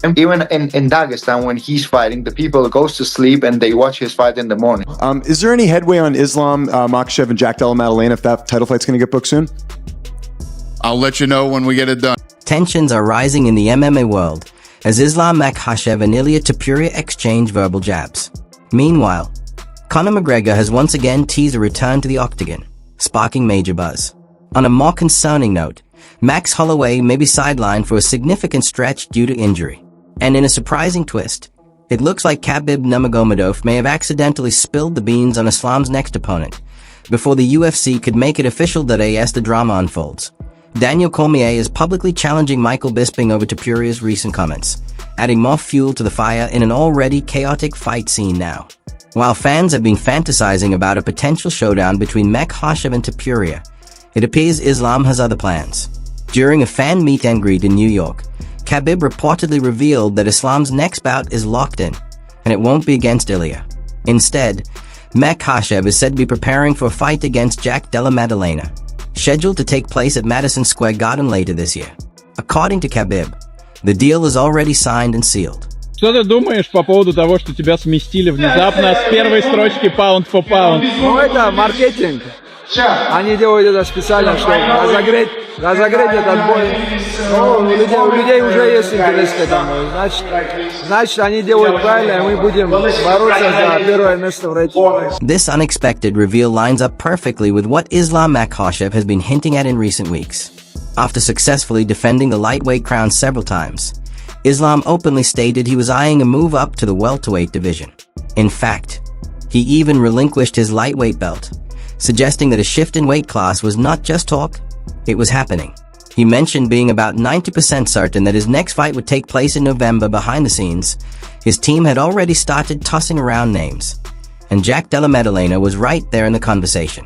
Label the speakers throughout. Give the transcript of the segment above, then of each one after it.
Speaker 1: And even in Dagestan, when he's fighting, the people goes to sleep and they watch his fight in the morning.
Speaker 2: Is there any headway on Islam Makhachev and Jack Della Maddalena if that title fight's going to get booked soon?
Speaker 3: I'll let you know when we get it done.
Speaker 4: Tensions are rising in the MMA world as Islam Makhachev and Ilia Topuria exchange verbal jabs. Meanwhile, Conor McGregor has once again teased a return to the octagon, sparking major buzz. On a more concerning note, Max Holloway may be sidelined for a significant stretch due to injury. And in a surprising twist, it looks like Khabib Nurmagomedov may have accidentally spilled the beans on Islam's next opponent before the UFC could make it official that as the drama unfolds. Daniel Cormier is publicly challenging Michael Bisping over Topuria's recent comments, adding more fuel to the fire in an already chaotic fight scene now. While fans have been fantasizing about a potential showdown between Makhachev and Topuria, it appears Islam has other plans. During a fan meet and greet in New York, Khabib reportedly revealed that Islam's next bout is locked in, and it won't be against Ilia. Instead, Makhachev is said to be preparing for a fight against Jack Della Maddalena, scheduled to take place at Madison Square Garden later this year. According to Khabib, the deal is already signed and sealed.
Speaker 5: Что ты думаешь по поводу того, что тебя сместили внезапно с первой строчки pound for pound?
Speaker 6: Ну, это маркетинг. Они делают это специально, чтобы разогреть этот бой. Ну, у людей уже есть интерес к этому. Значит, они делают правильно, и мы будем бороться за первое место в рейтинге.
Speaker 4: This unexpected reveal lines up perfectly with what Islam Makhachev has been hinting at in recent weeks. After successfully defending the lightweight crown several times, Islam openly stated he was eyeing a move up to the welterweight division. In fact, he even relinquished his lightweight belt, suggesting that a shift in weight class was not just talk, it was happening. He mentioned being about 90% certain that his next fight would take place in November. Behind the scenes, his team had already started tossing around names, and Jack Della Maddalena was right there in the conversation.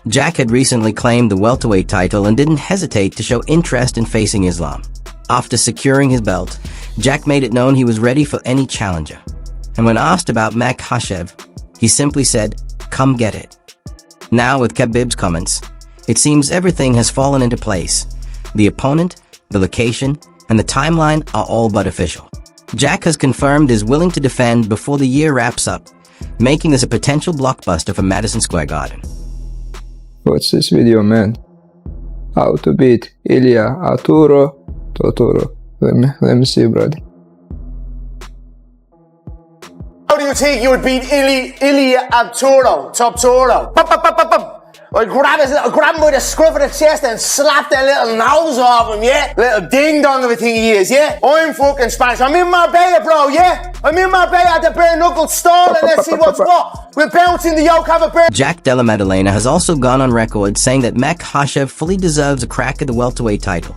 Speaker 4: Jack had recently claimed the welterweight title and didn't hesitate to show interest in facing Islam. After securing his belt, Jack made it known he was ready for any challenger. And when asked about Makhachev, he simply said, "Come get it." Now with Khabib's comments, it seems everything has fallen into place. The opponent, the location, and the timeline are all but official. Jack has confirmed is willing to defend before the year wraps up, making this a potential blockbuster for Madison Square Garden.
Speaker 6: What's this video, man? How to beat Ilia Arturo Totoro. Let me see, brother.
Speaker 7: How do you think you would beat Ilia Arturo Totoro? I'd grab him by the scruff of the chest and slap that little nose off him, yeah? Little ding-dong of a thing he is, yeah? I'm fucking Spanish. I'm in Marbella, bro, yeah? I'm in Marbella at the bare knuckle stall and let's see what's what. We'll bounce in the yoke, have a bare...
Speaker 4: Jack Della Maddalena has also gone on record saying that Makhachev fully deserves a crack at the welterweight title,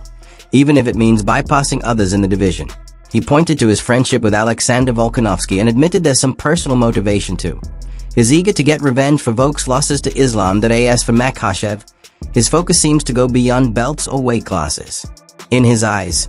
Speaker 4: even if it means bypassing others in the division. He pointed to his friendship with Alexander Volkanovski and admitted there's some personal motivation too. He's eager to get revenge for Volk's losses to Islam. That as for Makhachev, his focus seems to go beyond belts or weight classes. In his eyes,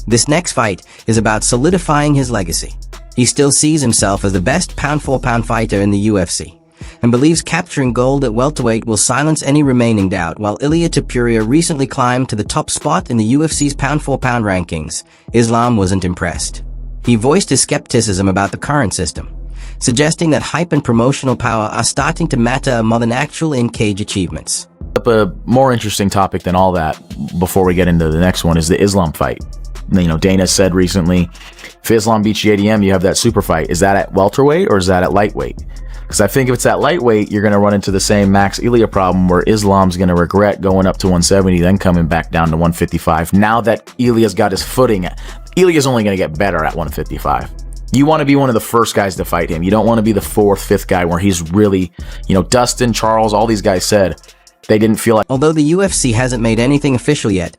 Speaker 4: this next fight is about solidifying his legacy. He still sees himself as the best pound-for-pound fighter in the UFC, and believes capturing gold at welterweight will silence any remaining doubt. While Ilia Topuria recently climbed to the top spot in the UFC's pound-for-pound rankings, Islam wasn't impressed. He voiced his skepticism about the current system, suggesting that hype and promotional power are starting to matter more than actual in-cage achievements.
Speaker 8: A more interesting topic than all that, before we get into the next one, is the Islam fight. You know, Dana said recently, if Islam beats JDM, you have that super fight. Is that at welterweight or is that at lightweight? Because I think if it's at lightweight, you're going to run into the same Max Ilia problem where Islam's going to regret going up to 170, then coming back down to 155. Now that Ilia's got his footing, Ilia's only going to get better at 155. You want to be one of the first guys to fight him. You don't want to be the fourth, fifth guy where he's really, Dustin, Charles, all these guys said they didn't feel like...
Speaker 4: Although the UFC hasn't made anything official yet,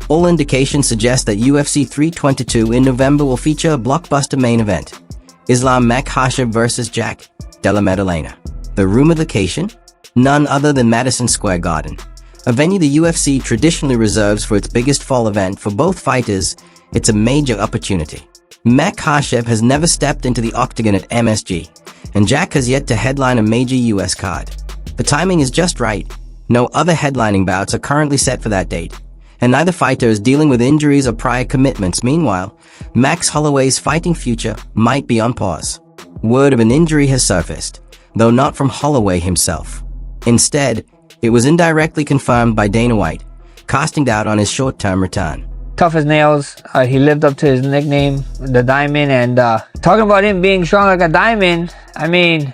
Speaker 4: all indications suggest that UFC 322 in November will feature a blockbuster main event. Islam Makhachev versus Jack Della Maddalena. The rumored location? None other than Madison Square Garden, a venue the UFC traditionally reserves for its biggest fall event. For both fighters, it's a major opportunity. Makhachev has never stepped into the octagon at MSG, and Jack has yet to headline a major US card. The timing is just right. No other headlining bouts are currently set for that date, and neither fighter is dealing with injuries or prior commitments. Meanwhile, Max Holloway's fighting future might be on pause. Word of an injury has surfaced, though not from Holloway himself. Instead, it was indirectly confirmed by Dana White, casting doubt on his short-term return.
Speaker 6: Tough as nails. He lived up to his nickname, the Diamond, and talking about him being strong like a diamond, I mean,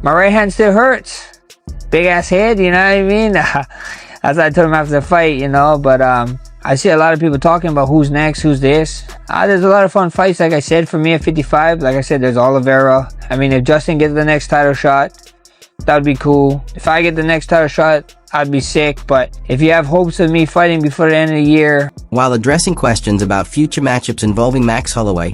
Speaker 6: my right hand still hurts. Big ass head, you know what I mean? As I told him after the fight, you know, but I see a lot of people talking about who's next, who's this. There's a lot of fun fights, like I said, for me at 55. Like I said, there's Oliveira. I mean, if Justin gets the next title shot, that would be cool. If I get the next title shot, I'd be sick. But if you have hopes of me fighting before the end of the year.
Speaker 4: While addressing questions about future matchups involving Max Holloway,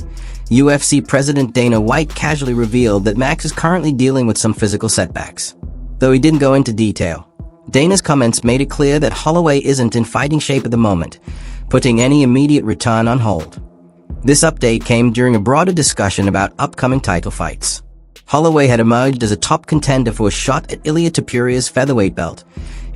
Speaker 4: UFC President Dana White casually revealed that Max is currently dealing with some physical setbacks. Though he didn't go into detail, Dana's comments made it clear that Holloway isn't in fighting shape at the moment, putting any immediate return on hold. This update came during a broader discussion about upcoming title fights. Holloway had emerged as a top contender for a shot at Ilia Topuria's featherweight belt,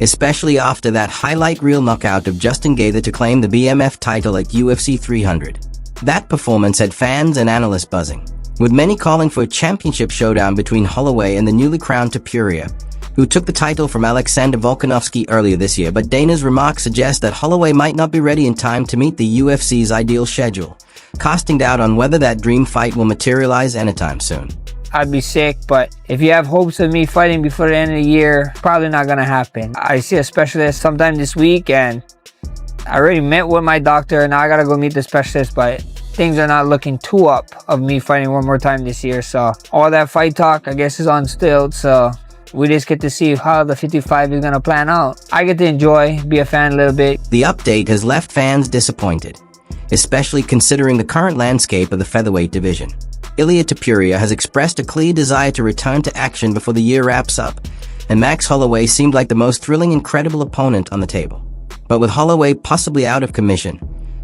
Speaker 4: especially after that highlight reel knockout of Justin Gaethje to claim the BMF title at UFC 300. That performance had fans and analysts buzzing, with many calling for a championship showdown between Holloway and the newly crowned Topuria, who took the title from Alexander Volkanovski earlier this year. But Dana's remarks suggest that Holloway might not be ready in time to meet the UFC's ideal schedule, casting doubt on whether that dream fight will materialize anytime soon.
Speaker 6: I'd be sick, but if you have hopes of me fighting before the end of the year, probably not gonna happen. I see a specialist sometime this week, and I already met with my doctor. Now I gotta go meet the specialist, but things are not looking too up of me fighting one more time this year. So all that fight talk, I guess, is on stilts. So we just get to see how the 55 is gonna plan out. I get to enjoy, be a fan a little bit.
Speaker 4: The update has left fans disappointed, especially considering the current landscape of the featherweight division. Ilia Topuria has expressed a clear desire to return to action before the year wraps up, and Max Holloway seemed like the most thrilling and credible opponent on the table. But with Holloway possibly out of commission,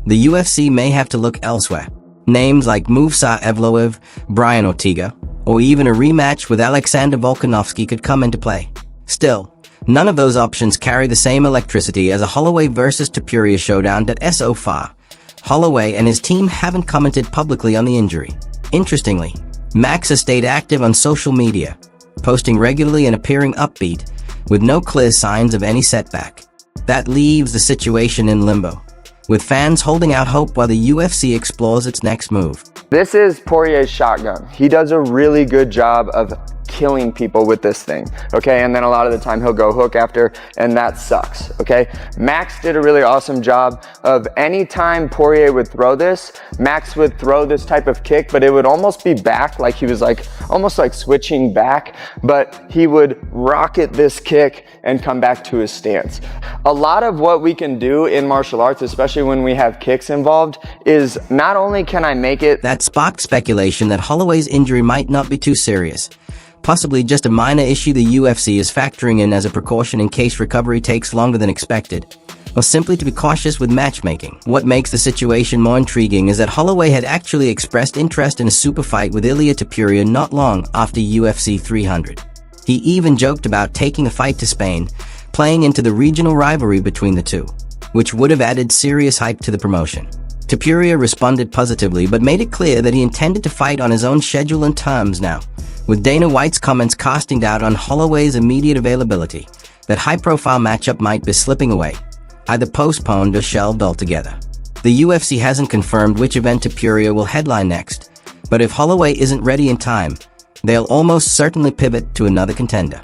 Speaker 4: the UFC may have to look elsewhere. Names like Movsar Evloev, Brian Ortega, or even a rematch with Alexander Volkanovski could come into play. Still, none of those options carry the same electricity as a Holloway versus Topuria showdown that so far, Holloway and his team haven't commented publicly on the injury. Interestingly, Max has stayed active on social media, posting regularly and appearing upbeat, with no clear signs of any setback. That leaves the situation in limbo, with fans holding out hope while the UFC explores its next move.
Speaker 9: This is Poirier's shotgun. He does a really good job of killing people with this thing, okay? And then a lot of the time he'll go hook after, and that sucks, okay? Max did a really awesome job of any time Poirier would throw this, Max would throw this type of kick, but it would almost be back, like he was like, almost like switching back, but he would rocket this kick and come back to his stance. A lot of what we can do in martial arts, especially when we have kicks involved, is not only can I make it—
Speaker 4: That sparked speculation that Holloway's injury might not be too serious, possibly just a minor issue the UFC is factoring in as a precaution in case recovery takes longer than expected, or simply to be cautious with matchmaking. What makes the situation more intriguing is that Holloway had actually expressed interest in a super fight with Ilia Topuria not long after UFC 300. He even joked about taking the fight to Spain, playing into the regional rivalry between the two, which would have added serious hype to the promotion. Topuria responded positively but made it clear that he intended to fight on his own schedule and terms now, with Dana White's comments casting doubt on Holloway's immediate availability. That high-profile matchup might be slipping away, either postponed or shelved altogether. The UFC hasn't confirmed which event Topuria will headline next, but if Holloway isn't ready in time, they'll almost certainly pivot to another contender.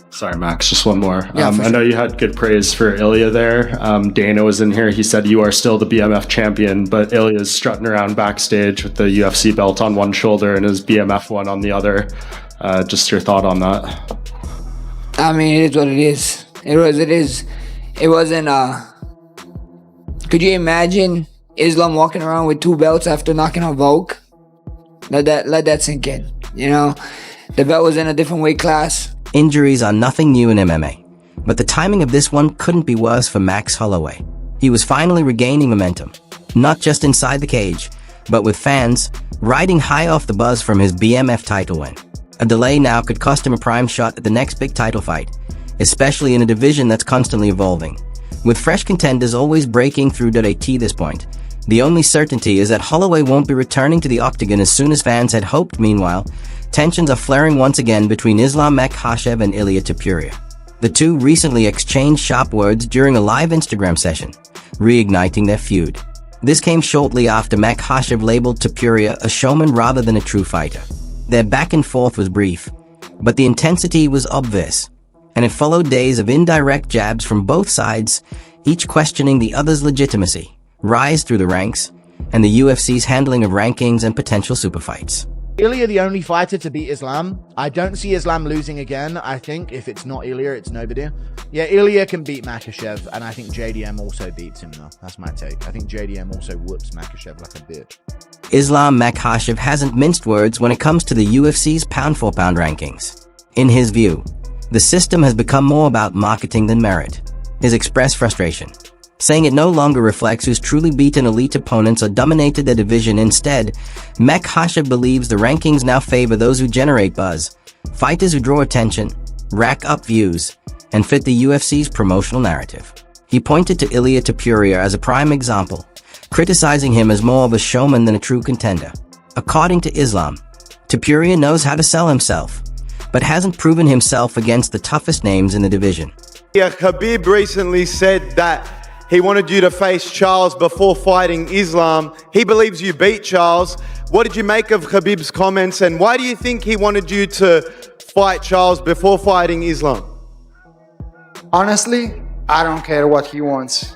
Speaker 10: Sorry, Max, just one more.
Speaker 6: Yeah,
Speaker 10: I know you had good praise for Ilia there. Dana was in here. He said you are still the BMF champion, but Ilya's strutting around backstage with the UFC belt on one shoulder and his BMF one on the other. Just your thought on that.
Speaker 6: I mean, it is what it is. It is. It wasn't, could you imagine Islam walking around with two belts after knocking out Volk? Let that sink in, you know? The belt was in a different weight class.
Speaker 4: Injuries are nothing new in MMA, but the timing of this one couldn't be worse for Max Holloway. He was finally regaining momentum, not just inside the cage, but with fans, riding high off the buzz from his BMF title win. A delay now could cost him a prime shot at the next big title fight, especially in a division that's constantly evolving. With fresh contenders always breaking through at this point, the only certainty is that Holloway won't be returning to the octagon as soon as fans had hoped. Meanwhile, tensions are flaring once again between Islam Makhachev and Ilia Topuria. The two recently exchanged sharp words during a live Instagram session, reigniting their feud. This came shortly after Makhachev labeled Topuria a showman rather than a true fighter. Their back and forth was brief, but the intensity was obvious, and it followed days of indirect jabs from both sides, each questioning the other's legitimacy, rise through the ranks, and the UFC's handling of rankings and potential super fights.
Speaker 11: Ilia the only fighter to beat Islam. I don't see Islam losing again. I think if it's not Ilia, it's nobody. Yeah, Ilia can beat Makhachev, and I think JDM also beats him though. That's my take. I think JDM also whoops Makhachev like a bitch.
Speaker 4: Islam Makhachev hasn't minced words when it comes to the UFC's pound-for-pound rankings. In his view, the system has become more about marketing than merit. His expressed frustration, saying it no longer reflects who's truly beaten elite opponents or dominated the division. Instead, Makhachev believes the rankings now favor those who generate buzz, fighters who draw attention, rack up views, and fit the UFC's promotional narrative. He pointed to Ilia Topuria as a prime example, criticizing him as more of a showman than a true contender. According to Islam, Topuria knows how to sell himself, but hasn't proven himself against the toughest names in the division.
Speaker 12: Yeah, Khabib recently said that he wanted you to face Charles before fighting Islam. He believes you beat Charles. What did you make of Khabib's comments, and why do you think he wanted you to fight Charles before fighting Islam?
Speaker 13: Honestly, I don't care what he wants.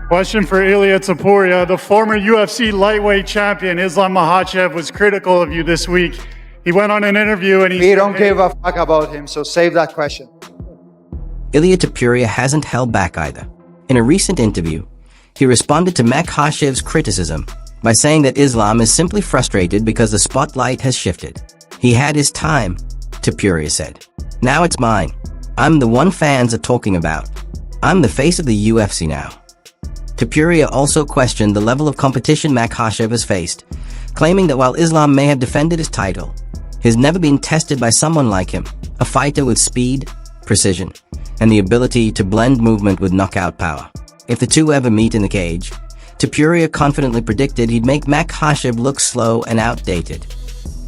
Speaker 14: Question for Ilia Topuria. The former UFC lightweight champion Islam Makhachev was critical of you this week. He went on an interview and
Speaker 13: We don't give a fuck about him, so save that question.
Speaker 4: Ilia Topuria hasn't held back either. In a recent interview, he responded to Makhachev's criticism by saying that Islam is simply frustrated because the spotlight has shifted. He had his time, Topuria said. Now it's mine. I'm the one fans are talking about. I'm the face of the UFC now. Topuria also questioned the level of competition Makhachev has faced, claiming that while Islam may have defended his title, he's never been tested by someone like him, a fighter with speed, precision, and the ability to blend movement with knockout power. If the two ever meet in the cage, Topuria confidently predicted he'd make Makhachev look slow and outdated.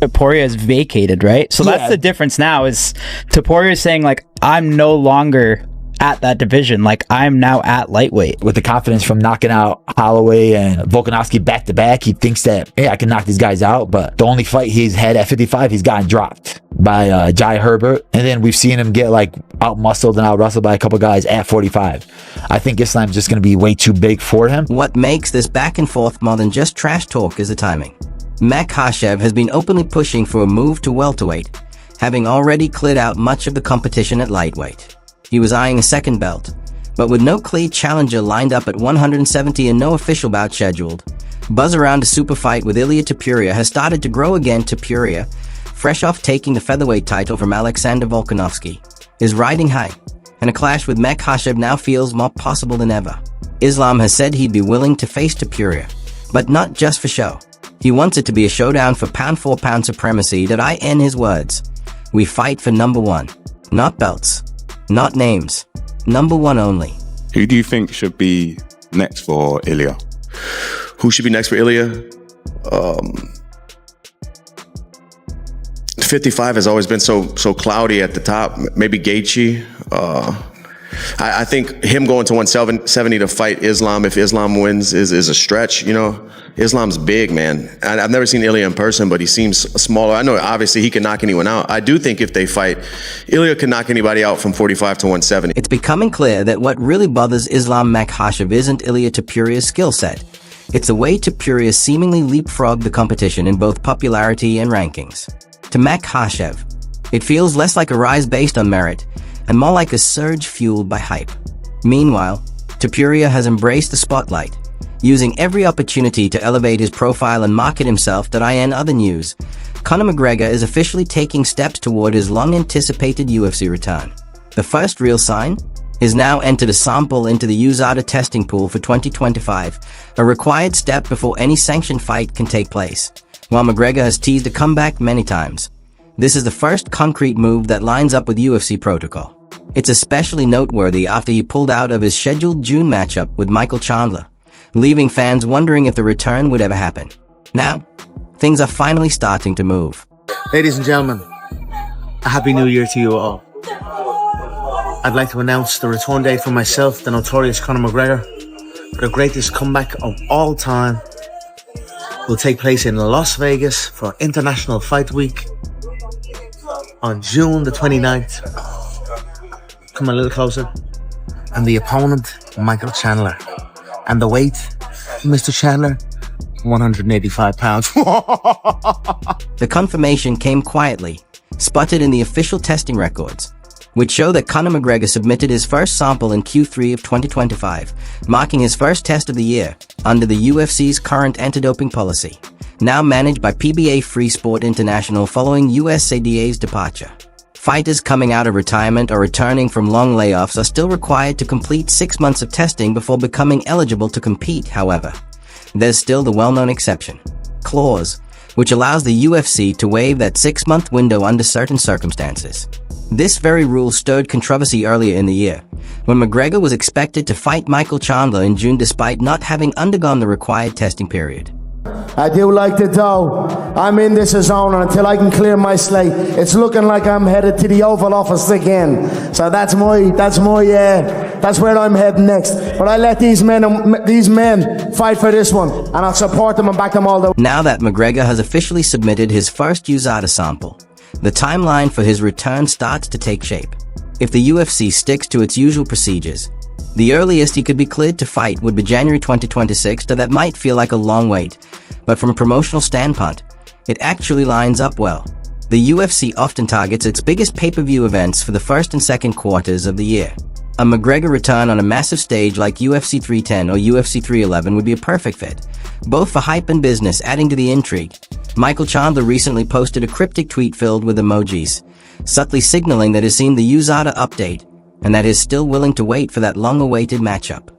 Speaker 15: Topuria is vacated, right? So that's the difference now is Topuria is saying, like, I'm no longer at that division. Like, I'm now at lightweight.
Speaker 8: With the confidence from knocking out Holloway and Volkanovski back to back, he thinks that, hey, I can knock these guys out. But the only fight he's had at 55, he's gotten dropped by Jai Herbert. And then we've seen him get like out-muscled and out-wrestled by a couple guys at 45. I think Islam's just going to be way too big for him.
Speaker 4: What makes this back and forth more than just trash talk is the timing. Makhachev has been openly pushing for a move to welterweight, having already cleared out much of the competition at lightweight. He was eyeing a second belt, but with no clear challenger lined up at 170 and no official bout scheduled, buzz around a super fight with Ilia Topuria has started to grow again. Topuria, fresh off taking the featherweight title from Alexander Volkanovski, is riding high, and a clash with Makhachev now feels more possible than ever. Islam has said he'd be willing to face Topuria, but not just for show. He wants it to be a showdown for pound-for-pound supremacy. In his words, we fight for number one, not belts. Not names. Number one only.
Speaker 16: Who do you think should be next for Ilia?
Speaker 17: Who should be next for Ilia? 55 has always been so cloudy at the top. Maybe Gaethje. I think him going to 170 to fight Islam, if Islam wins, is a stretch. You know, Islam's big, man. I've never seen Ilia in person, but he seems smaller. I know, obviously, he can knock anyone out. I do think if they fight, Ilia can knock anybody out from 45 to 170.
Speaker 4: It's becoming clear that what really bothers Islam Makhachev isn't Ilia Topuria's skill set. It's the way Topuria seemingly leapfrogged the competition in both popularity and rankings. To Makhachev, it feels less like a rise based on merit, and more like a surge fueled by hype. Meanwhile, Topuria has embraced the spotlight, using every opportunity to elevate his profile and market himself. In other news, Conor McGregor is officially taking steps toward his long-anticipated UFC return. The first real sign? He's now entered a sample into the USADA testing pool for 2025, a required step before any sanctioned fight can take place. While McGregor has teased a comeback many times, this is the first concrete move that lines up with UFC protocol. It's especially noteworthy after he pulled out of his scheduled June matchup with Michael Chandler, leaving fans wondering if the return would ever happen. Now, things are finally starting to move.
Speaker 18: Ladies and gentlemen, a happy new year to you all. I'd like to announce the return date for myself, the notorious Conor McGregor, for the greatest comeback of all time. Will take place in Las Vegas for International Fight Week on June the 29th. Come a little closer. And the opponent, Michael Chandler. And the weight, Mr. Chandler, 185 pounds.
Speaker 4: The confirmation came quietly, spotted in the official testing records, which show that Conor McGregor submitted his first sample in Q3 of 2025, marking his first test of the year under the UFC's current anti-doping policy, now managed by PBA Free Sport International following USADA's departure. Fighters coming out of retirement or returning from long layoffs are still required to complete 6 months of testing before becoming eligible to compete, however. There's still the well-known exception clause, which allows the UFC to waive that 6-month window under certain circumstances. This very rule stirred controversy earlier in the year, when McGregor was expected to fight Michael Chandler in June despite not having undergone the required testing period.
Speaker 19: I do like the dough. I'm in this zone until I can clear my slate. It's looking like I'm headed to the Oval Office again. So that's where I'm heading next. But I let these men fight for this one, and I'll support them and back them all the way.
Speaker 4: Now that McGregor has officially submitted his first USADA sample, the timeline for his return starts to take shape. If the UFC sticks to its usual procedures, the earliest he could be cleared to fight would be January 2026, so that might feel like a long wait, but from a promotional standpoint, it actually lines up well. The UFC often targets its biggest pay-per-view events for the first and second quarters of the year. A McGregor return on a massive stage like UFC 310 or UFC 311 would be a perfect fit, both for hype and business, adding to the intrigue. Michael Chandler recently posted a cryptic tweet filled with emojis, subtly signaling that he's seen the USADA update and that he's still willing to wait for that long-awaited matchup.